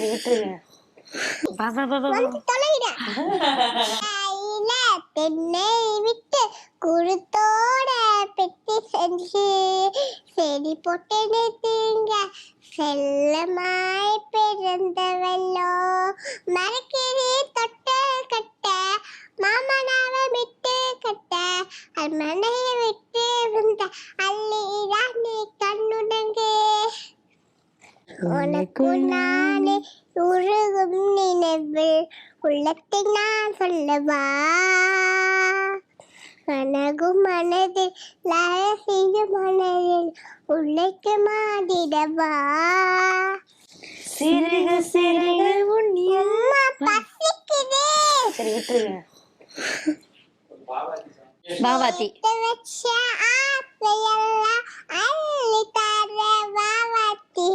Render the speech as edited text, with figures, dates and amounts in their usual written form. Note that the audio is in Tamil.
சரி விட்டுருங்க. தென்னை விட்டு குருத்தோட பெட்டி செஞ்சு செடி போட்டு நிறுத்துங்க செல்லமாய் பிறந்தவல்லோ மரக்கிரி தொட்ட கட்ட மாமனாவை விட்டு கட்ட மனையை விட்டு வந்த அள்ளிதான் நீ கண்ணுடங்க உனக்கு நானே உருகும் நினைவில் உள்ளத்தை நான் சொல்லவா கனகும் மனதில் லரசிய மனதில் உள்ளைக்கு மாதிடவா சிறுக சிறுக அம்மா பசிக்குதே. சரி விட்டுருங்க. பாவாத்தி வச்ச ஆசையெல்லாம் அள்ளி தர பாவாத்தி